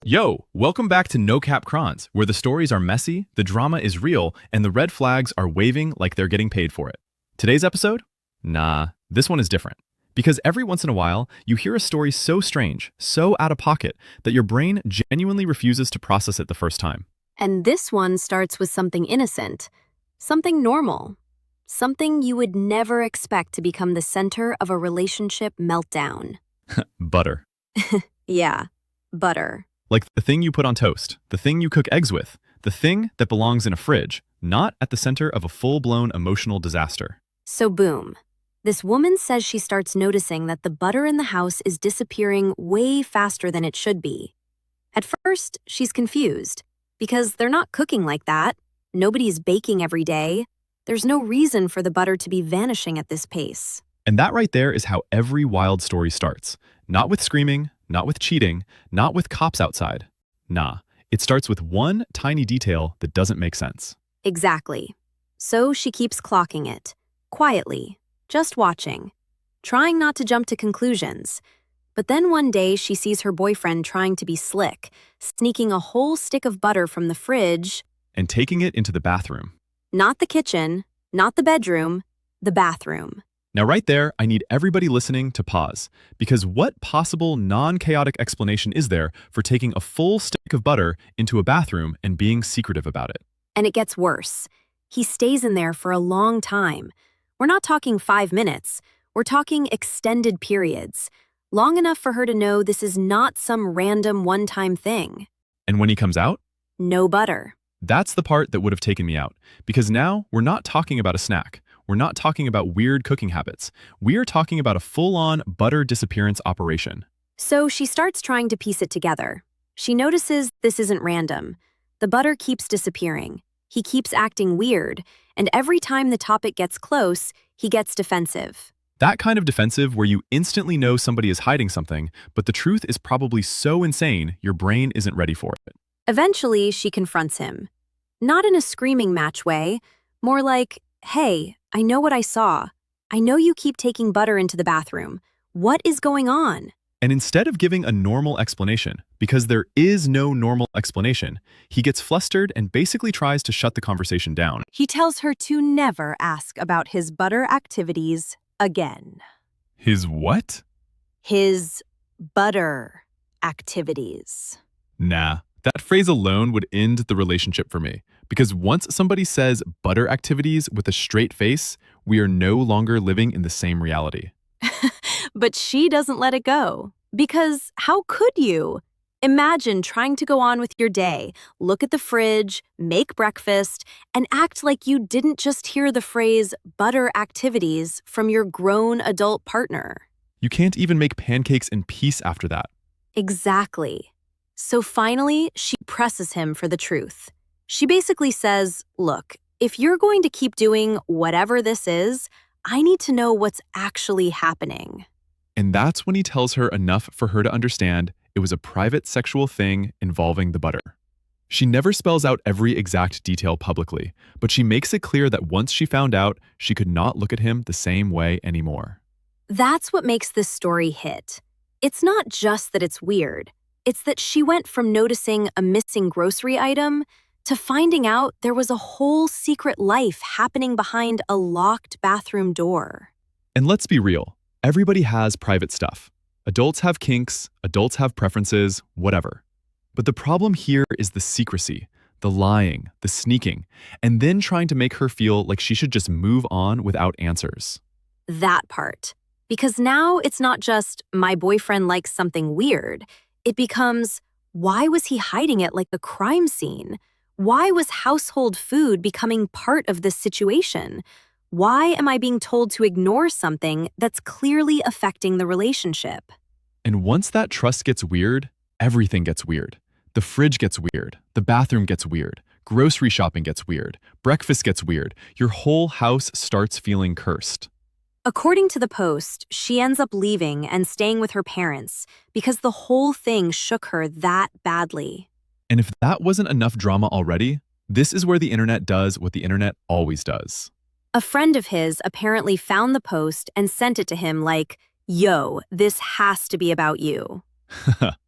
Yo, welcome back to No Cap Chronz, where the stories are messy, the drama is real, and the red flags are waving like they're getting paid for it. Today's episode? Nah, this one is different. Because every once in a while, you hear a story so strange, so out of pocket, that your brain genuinely refuses to process it the first time. And this one starts with something innocent, something normal, something you would never expect to become the center of a relationship meltdown. Butter. Yeah, butter. Like the thing you put on toast, the thing you cook eggs with, the thing that belongs in a fridge, not at the center of a full-blown emotional disaster. So boom. This woman says she starts noticing that the butter in the house is disappearing way faster than it should be. At first, she's confused, because they're not cooking like that. Nobody's baking every day. There's no reason for the butter to be vanishing at this pace. And that right there is how every wild story starts. Not with screaming, not with cheating, not with cops outside. Nah, it starts with one tiny detail that doesn't make sense. Exactly. So she keeps clocking it, quietly, just watching, trying not to jump to conclusions. But then one day she sees her boyfriend trying to be slick, sneaking a whole stick of butter from the fridge And taking it into the bathroom. not the kitchen, not the bedroom, the bathroom. Now right there, I need everybody listening to pause, because what possible non-chaotic explanation is there for taking a full stick of butter into a bathroom and being secretive about it? And it gets worse. He stays in there for a long time. We're not talking 5 minutes. We're talking extended periods. Long enough for her to know this is not some random one-time thing. And when he comes out, No butter. that's the part that would have taken me out, because now we're not talking about a snack. We're not talking about weird cooking habits. We are talking about a full-on butter disappearance operation. So she starts trying to piece it together. She notices this isn't random. The butter keeps disappearing. He keeps acting weird, and every time the topic gets close, he gets defensive. That kind of defensive where you instantly know somebody is hiding something, but the truth is probably so insane your brain isn't ready for it. Eventually, she confronts him. Not in a screaming match way, more like, "Hey, I know what I saw. I know you keep taking butter into the bathroom. What is going on?" And instead of giving a normal explanation, because there is no normal explanation, he gets flustered and basically tries to shut the conversation down. He tells her to never ask about his butter activities again. His what? His butter activities. Nah, that phrase alone would end the relationship for me. Because once somebody says butter activities with a straight face, we are no longer living in the same reality. But she doesn't let it go. Because how could you? Imagine trying to go on with your day, look at the fridge, make breakfast, and act like you didn't just hear the phrase butter activities from your grown adult partner. You can't even make pancakes in peace after that. Exactly. So finally, she presses him for the truth. She basically says, "Look, if you're going to keep doing whatever this is, I need to know what's actually happening." And that's when he tells her enough for her to understand it was a private sexual thing involving the butter. She never spells out every exact detail publicly, but she makes it clear that once she found out, she could not look at him the same way anymore. That's what makes this story hit. It's not just that it's weird. It's that she went from noticing a missing grocery item to finding out there was a whole secret life happening behind a locked bathroom door. And let's be real, everybody has private stuff. Adults have kinks, adults have preferences, whatever. But the problem here is the secrecy, the lying, the sneaking, and then trying to make her feel like she should just move on without answers. That part. Because now it's not just, "My boyfriend likes something weird." It becomes, why was he hiding it like a crime scene? Why was household food becoming part of this situation? Why am I being told to ignore something that's clearly affecting the relationship? And once that trust gets weird, everything gets weird. The fridge gets weird, the bathroom gets weird, grocery shopping gets weird, breakfast gets weird, your whole house starts feeling cursed. According to the Post, she ends up leaving and staying with her parents because the whole thing shook her that badly. And if that wasn't enough drama already, this is where the internet does what the internet always does. A friend of his apparently found the post and sent it to him like, "Yo, this has to be about you."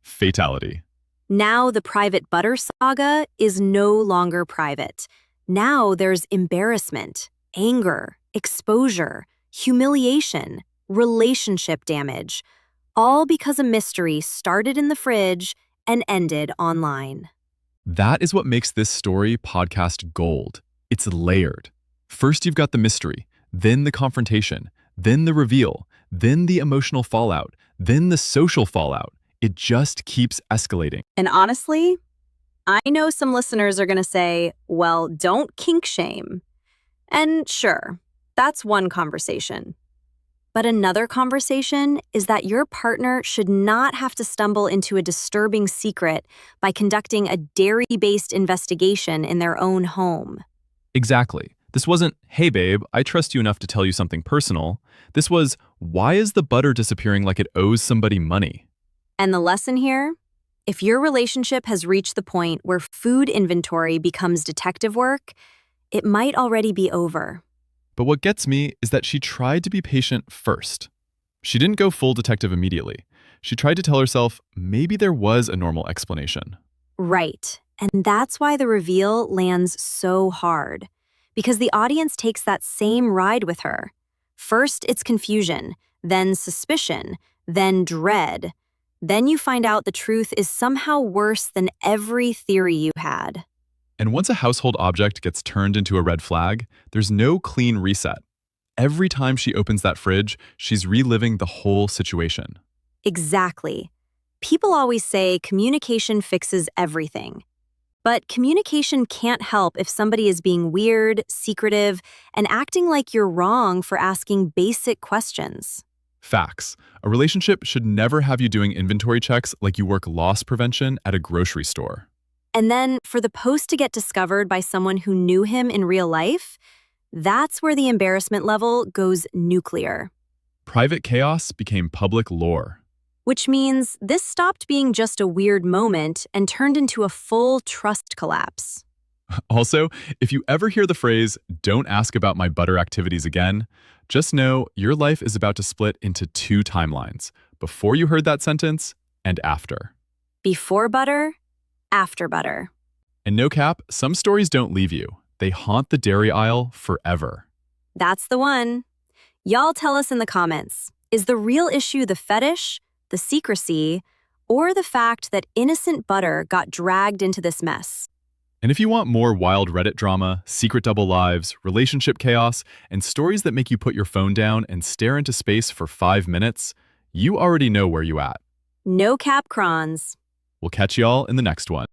Fatality. Now the private butter saga is no longer private. Now there's embarrassment, anger, exposure, humiliation, relationship damage, all because a mystery started in the fridge and ended online. That is what makes this story podcast gold. It's layered. First, you've got the mystery, then the confrontation, then the reveal, then the emotional fallout, then the social fallout. It just keeps escalating. And honestly, I know some listeners are going to say, well, don't kink shame. And sure, that's one conversation. But another conversation is that your partner should not have to stumble into a disturbing secret by conducting a dairy-based investigation in their own home. Exactly. This wasn't, hey babe, I trust you enough to tell you something personal. This was, why is the butter disappearing like it owes somebody money? And the lesson here? If your relationship has reached the point where food inventory becomes detective work, it might already be over. But what gets me is that she tried to be patient first. She didn't go full detective immediately. She tried to tell herself maybe there was a normal explanation. Right. And that's why the reveal lands so hard. Because the audience takes that same ride with her. First, it's confusion, then suspicion, then dread. Then you find out the truth is somehow worse than every theory you had. And once a household object gets turned into a red flag, there's no clean reset. Every time she opens that fridge, she's reliving the whole situation. Exactly. People always say communication fixes everything. But communication can't help if somebody is being weird, secretive, and acting like you're wrong for asking basic questions. Facts. A relationship should never have you doing inventory checks like you work loss prevention at a grocery store. And then for the post to get discovered by someone who knew him in real life, that's where the embarrassment level goes nuclear. Private chaos became public lore. Which means this stopped being just a weird moment and turned into a full trust collapse. Also, if you ever hear the phrase, "don't ask about my butter activities again," just know your life is about to split into two timelines, before you heard that sentence and after. Before butter, after butter. And no cap, some stories don't leave you. They haunt the dairy aisle forever. That's the one. Y'all tell us in the comments, is the real issue the fetish, the secrecy, or the fact that innocent butter got dragged into this mess? And if you want more wild Reddit drama, secret double lives, relationship chaos, and stories that make you put your phone down and stare into space for 5 minutes, you already know where you at. No Cap Chronz. We'll catch y'all in the next one.